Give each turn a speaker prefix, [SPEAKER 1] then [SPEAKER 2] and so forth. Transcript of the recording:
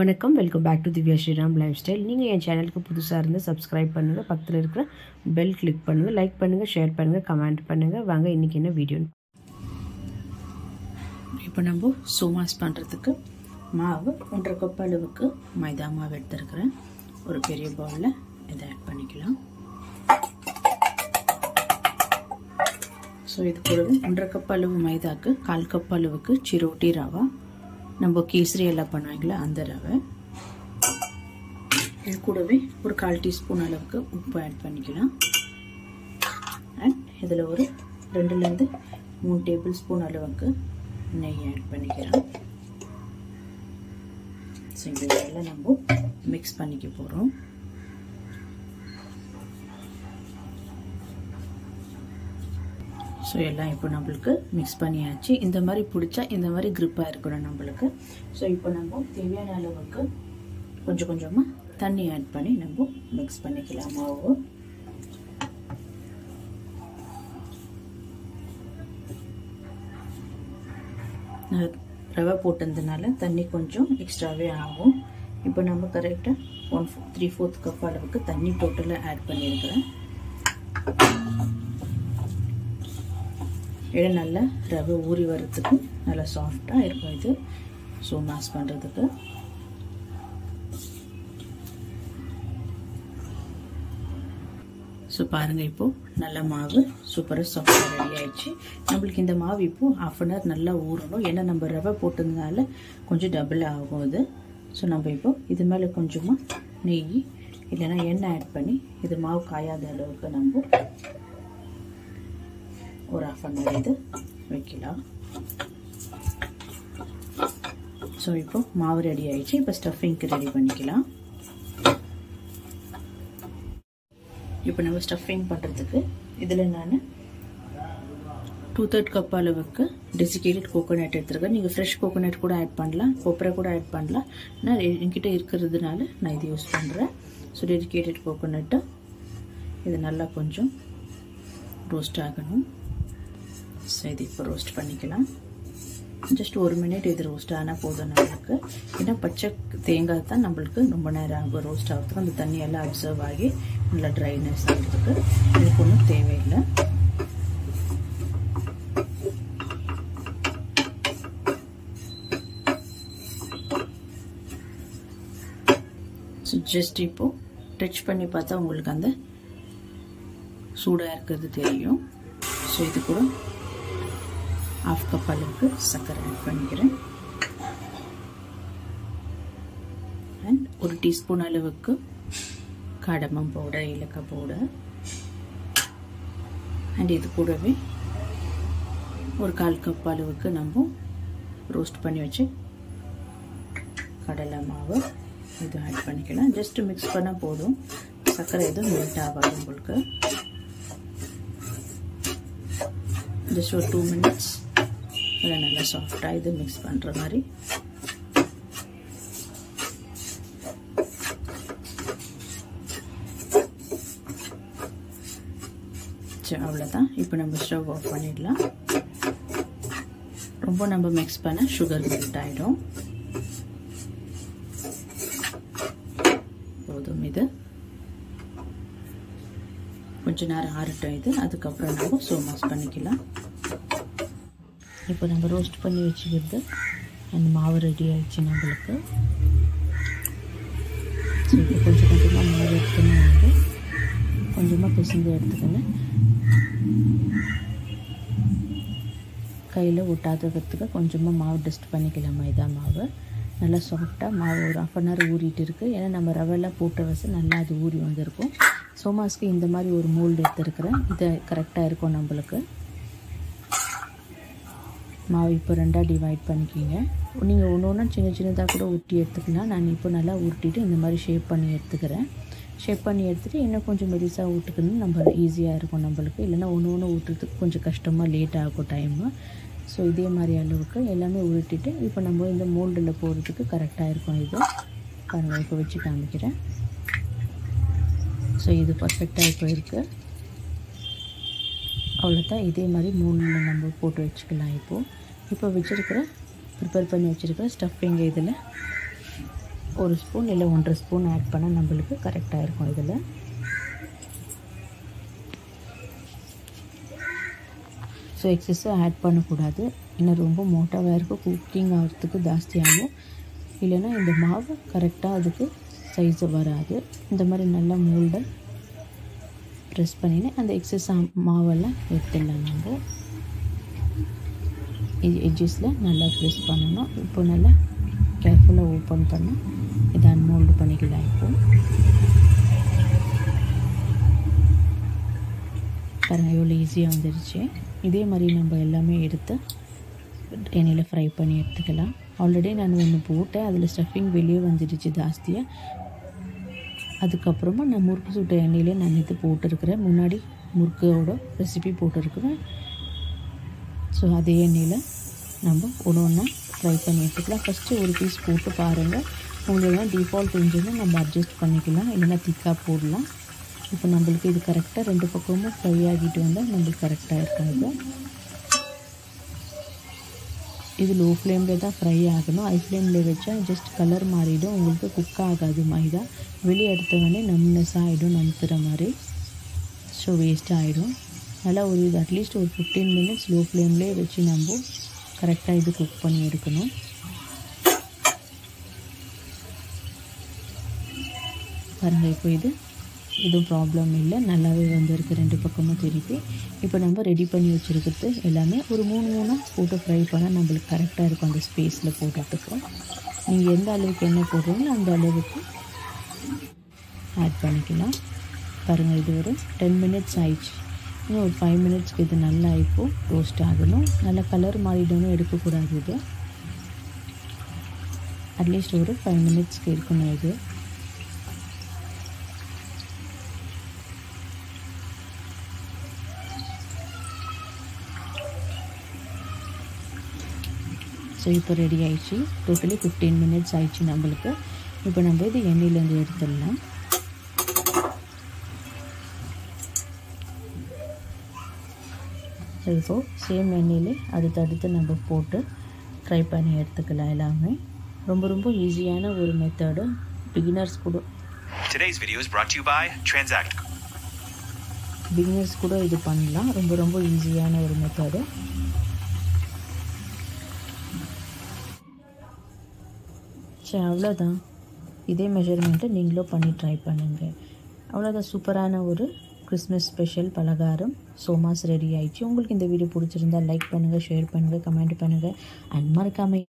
[SPEAKER 1] வணக்கம், welcome back to Divya Sriram lifestyle. நீங்கள் என் சேனலுக்கு புதுசாக இருந்து சப்ஸ்கிரைப் பண்ணுங்கள், பக்கத்தில் இருக்கிற பெல் கிளிக் பண்ணுங்கள், லைக் பண்ணுங்கள், ஷேர் பண்ணுங்கள், கமெண்ட் பண்ணுங்கள். வாங்க இன்றைக்கி என்ன வீடியோன்னு. இப்போ நம்ம சோமாஸ் பண்ணுறதுக்கு மாவு 1.5 கப் அளவுக்கு மைதா மாவு எடுத்துருக்கிறேன். ஒரு பெரிய பவுலில் இதை ஆட் பண்ணிக்கலாம். ஸோ இது கூடவே 1.5 கப் அளவு மைதாக்கு 1/4 கப் அளவுக்கு சிரோட்டி ரவா, நம்ம கேசரி எல்லாம் பண்ணுவாங்களா அந்த ரவை. இது கூடவே ஒரு 1/4 டீஸ்பூன் அளவுக்கு உப்பு ஆட் பண்ணிக்கலாம். அண்ட் இதில் ஒரு 2லேருந்து 3 டேபிள் ஸ்பூன் அளவுக்கு நெய் ஆட் பண்ணிக்கலாம். ஸோ இதெல்லாம் நம்ம மிக்ஸ் பண்ணிக்க போகிறோம். ஸோ எல்லாம் இப்போ நம்மளுக்கு மிக்ஸ் பண்ணியாச்சு. இந்த மாதிரி பிடிச்சா இந்த மாதிரி க்ரிப்பாக இருக்கணும் நம்மளுக்கு. ஸோ இப்போ நம்ம தேவையான அளவுக்கு கொஞ்சம் கொஞ்சமாக தண்ணி ஆட் பண்ணி நம்ம மிக்ஸ் பண்ணிக்கலாம் மாவு. ரவை போட்டதுனால தண்ணி கொஞ்சம் எக்ஸ்ட்ராவே ஆகும். இப்போ நம்ம கரெக்டாக 3/4 கப் அளவுக்கு தண்ணி டோட்டலாக ஆட் பண்ணியிருக்கிறேன். இது நல்லா ரவை ஊறி வர்றதுக்கு நல்லா சாஃப்டாக இருக்கும் இது சோமாஸ் பண்ணுறதுக்கு. ஸோ பாருங்கள், இப்போது நல்ல மாவு சூப்பராக சாஃப்டாக ரெடி ஆயிடுச்சு. நம்மளுக்கு இந்த மாவு இப்போது 1/2 hour நல்லா ஊறணும். ஏன்னா நம்ம ரவை போட்டதுனால கொஞ்சம் டபுள் ஆகும் அது. ஸோ நம்ம இப்போது இது மேலே கொஞ்சமாக நெய் இல்லைன்னா எண்ணெய் ஆட் பண்ணி இது மாவு காயாத அளவுக்கு நம்ம ஒரு 1/2 hour இது வைக்கலாம். ஸோ இப்போ மாவு ரெடி ஆயிடுச்சு. இப்போ ஸ்டஃபிங்க்கு ரெடி பண்ணிக்கலாம். இப்போ நம்ம ஸ்டஃபிங் பண்ணுறதுக்கு இதில் நான் 2/3 கப் அளவுக்கு டெசிகேட்டட் கோகோனட் எடுத்துருக்கேன். நீங்கள் ஃப்ரெஷ் கோகோனட் கூட ஆட் பண்ணலாம், கொப்பரை கூட ஆட் பண்ணலாம். நான் என்கிட்ட இருக்கிறதுனால நான் இது யூஸ் பண்ணுறேன். ஸோ டெசிகேட்டட் கோகோனட்டு இது நல்லா கொஞ்சம் ரோஸ்ட் ஆகணும். ஸோ இது இப்போ ரோஸ்ட் பண்ணிக்கலாம். ஜஸ்ட் 1 minute இது ரோஸ்ட் ஆனால் போதும் நம்மளுக்கு. ஏன்னா பச்சை தேங்காய் தான் நம்மளுக்கு ரொம்ப நேரம் ஆகும் ரோஸ்ட் ஆகிறதுக்கு. அந்த தண்ணியெல்லாம் அப்சர்வ் ஆகி நல்லா ட்ரைனஸ் ஆகிறதுக்கு இதுக்கு ஒன்றும் தேவையில்லை. ஸோ ஜஸ்ட் இப்போது டச் பண்ணி பார்த்தா உங்களுக்கு அந்த சூடாக இருக்கிறது தெரியும். ஸோ இது கூட 1/2 கப் அளவுக்கு சர்க்கரை ஆட் பண்ணிக்கிறேன். அண்ட் 1 டீஸ்பூன் அளவுக்கு காடமம் பவுடர், ஏலக்காய் பவுடர். அண்ட் இது கூடவே ஒரு 1/4 கப் அளவுக்கு நம்ம ரோஸ்ட் பண்ணி வச்சு கடலை மாவு இது ஆட் பண்ணிக்கலாம். ஜஸ்ட் மிக்ஸ் பண்ணால் போதும், சர்க்கரை எதுவும் மெல்ட் ஆகாது உங்களுக்கு. ஜஸ்ட் ஒரு 2 minutes அதை நல்லா சாஃப்டாக இது மிக்ஸ் பண்ணுற மாதிரி. சரி, அவ்வளோதான். இப்போ நம்ம ஸ்டவ் ஆஃப் பண்ணிடலாம். ரொம்ப நம்ம மிக்ஸ் பண்ண சுகர் மெல்ட் ஆகிடும். போதும், இது கொஞ்ச நேரம் ஆறட்டும் இது. அதுக்கப்புறம் நம்ம சோமாஸ் பண்ணிக்கலாம். இப்போ நம்ம ரோஸ்ட் பண்ணி வச்சுக்கிறது அந்த மாவு ரெடி ஆயிடுச்சு நம்மளுக்கு. ஸோ இப்போ கொஞ்சம் கொஞ்சமாக மாவு எடுத்துன்னு வந்து கொஞ்சமாக பிசைஞ்சு எடுத்துக்கணும். கையில் ஒட்டாததுக்கு கொஞ்சமாக மாவு டஸ்ட் பண்ணிக்கலாம். மைதா மாவு நல்லா சாஃப்டாக மாவு ஒரு 1/2 hour ஊறிட்டு இருக்குது. ஏன்னா நம்ம ரவெல்லாம் போட்ட வச்சு நல்லா அது ஊறி வந்திருக்கும். சோமாஸ்க்கு இந்த மாதிரி ஒரு மோல்டு எடுத்துருக்கிறேன். இது கரெக்டாக இருக்கும் நம்மளுக்கு. மாவு இப்போ 2ஆக டிவைட் பண்ணிக்கிங்க. நீங்கள் ஒன்று சின்ன சின்னதாக கூட உருட்டி எடுத்துக்கலாம். நான் இப்போ நல்லா உருட்டிட்டு இந்த மாதிரி ஷேப் பண்ணி எடுத்துக்கிறேன். ஷேப் பண்ணி எடுத்துகிட்டு இன்னும் கொஞ்சம் மெலிசாக ஊட்டுக்கணும், நம்ம ஈஸியாக இருக்கும் நம்மளுக்கு. இல்லைன்னா ஒன்று ஊட்டுறதுக்கு கொஞ்சம் கஷ்டமாக லேட் ஆகும் டைமு. ஸோ இதே மாதிரி அளவுக்கு எல்லாமே உருட்டிட்டு இப்போ நம்ம இந்த மோல்டில் போடுறதுக்கு கரெக்டாக இருக்கும். இது பாருங்கள், இப்போ வச்சு காமிக்கிறேன். ஸோ இது பர்ஃபெக்டாக இப்போ இருக்குது. அவ்வளோதான். இதே மாதிரி 3 நம்ம போட்டு வச்சுக்கலாம். இப்போ வச்சுருக்கிற ப்ரிப்பேர் பண்ணி வச்சுருக்கிற ஸ்டஃபிங் இதில் 1 ஸ்பூன் இல்லை 1.5 ஸ்பூன் ஆட் பண்ணால் நம்மளுக்கு கரெக்டாக இருக்கும். இதில் ஸோ எக்ஸஸாக ஆட் பண்ணக்கூடாது. இன்னும் ரொம்ப மோட்டாவாக இருக்கும், குக்கிங் ஆகிறதுக்கு ஜாஸ்தியாகும். இல்லைன்னா இந்த மாவு கரெக்டாக அதுக்கு சைஸு வராது. இந்த மாதிரி நல்லா மோல்டை ப்ரெஸ் பண்ணின்னு அந்த எக்ஸஸ் மாவெல்லாம் எடுத்துடலாம். நம்ம எட்ஜஸில் நல்லா ப்ரெஸ் பண்ணணும். இப்போ நல்லா கேர்ஃபுல்லாக ஓப்பன் பண்ணால் இதை அன்மோல்டு பண்ணிக்கலாம். இப்போது பாருங்கள் எவ்வளோ ஈஸியாக வந்துடுச்சு. இதே மாதிரி நம்ம எல்லாமே எடுத்து எண்ணெயில் ஃப்ரை பண்ணி எடுத்துக்கலாம். ஆல்ரெடி நான் ஒன்று போட்டேன், அதில் ஸ்டஃபிங் வெளியே வந்துடுச்சு ஜாஸ்தியாக. அதுக்கப்புறமா நான் முறுக்கு சுட்ட எண்ணெயிலே நான் இது போட்டிருக்கிறேன். முன்னாடி முறுக்கோட ரெசிபி போட்டிருக்கிறேன். ஸோ அதே எண்ணெயில் நம்ம ஒன்று ஃப்ரை பண்ணி எடுத்துக்கலாம். ஃபஸ்ட்டு ஒரு பீஸ் போட்டு பாருங்கள். உங்களுக்கு டிஃபால்ட் இருந்துச்சுன்னா நம்ம அட்ஜஸ்ட் பண்ணிக்கலாம், இல்லைன்னா திக்காக போடலாம். இப்போ நம்மளுக்கு இது கரெக்டாக 2 பக்கமும் ஃப்ரை ஆகிட்டு வந்தால் நம்மளுக்கு கரெக்டாக இருக்காது. இது லோ ஃப்ளேமில் தான் ஃப்ரை ஆகணும். ஹை ஃப்ளேமில் வச்சா ஜஸ்ட் கலர் மாறிடும், உங்களுக்கு குக் ஆகாது. மைதா வெளியே எடுத்தவொடனே நம்னஸ் ஆகிடும், நமுத்துற மாதிரி. ஸோ வேஸ்ட் ஆகிடும். நல்லா ஒரு இது அட்லீஸ்ட் ஒரு 15 மினிட்ஸ் லோ ஃப்ளேம்லேயே வச்சு நம்ம கரெக்டாக இது குக் பண்ணி எடுக்கணும். பாருங்கள் இப்போ இதுவும் ப்ராப்ளம் இல்லை, நல்லாவே வந்துருக்கு 2 பக்கமும் திருப்பி. இப்போ நம்ம ரெடி பண்ணி வச்சுருக்கிறது எல்லாமே ஒரு 3 போட்டு ஃப்ரை பண்ணால் நம்மளுக்கு கரெக்டாக இருக்கும். அந்த ஸ்பேஸில் போட்டுறதுக்கு நீங்கள் எந்த அளவுக்கு எண்ணெய் போடுறீங்களோ அந்த அளவுக்கு ஆட் பண்ணிக்கலாம். பாருங்கள் இது ஒரு 10 மினிட்ஸ் ஆயிடுச்சு. இன்னும் ஒரு 5 மினிட்ஸ்க்கு இது நல்லா இப்போது ரோஸ்ட் ஆகணும். நல்லா கலர் மாறிடணும், எடுக்கக்கூடாது. இது அட்லீஸ்ட் ஒரு 5 மினிட்ஸ்க்கு இருக்கணும். இது ஸோ இப்போ ரெடி ஆயிடுச்சு. டோட்டலி 15 மினிட்ஸ் ஆயிடுச்சு நம்மளுக்கு. இப்போ நம்ம இது எண்ணெயிலேருந்து எடுத்துடலாம். ஸோ இப்போது சேம் எண்ணெயிலே அடுத்தடுத்து நம்ம போட்டு ஃப்ரை பண்ணி எடுத்துக்கலாம். எல்லாமே ரொம்ப ஈஸியான ஒரு மெத்தடு. பிகினர்ஸ் கூட இது பண்ணலாம். ரொம்ப ஈஸியான ஒரு மெத்தடு. சரி அவ்வளோதான். இதே மெஷர்மெண்ட்டை நீங்களும் பண்ணி ட்ரை பண்ணுங்கள். அவ்வளோதான். சூப்பரான ஒரு கிறிஸ்மஸ் ஸ்பெஷல் பலகாரம் சோமாஸ் ரெடி ஆயிடுச்சு. உங்களுக்கு இந்த வீடியோ பிடிச்சிருந்தால் லைக் பண்ணுங்கள், ஷேர் பண்ணுங்கள், கமெண்ட் பண்ணுங்கள். அண்ட் மறக்காமல்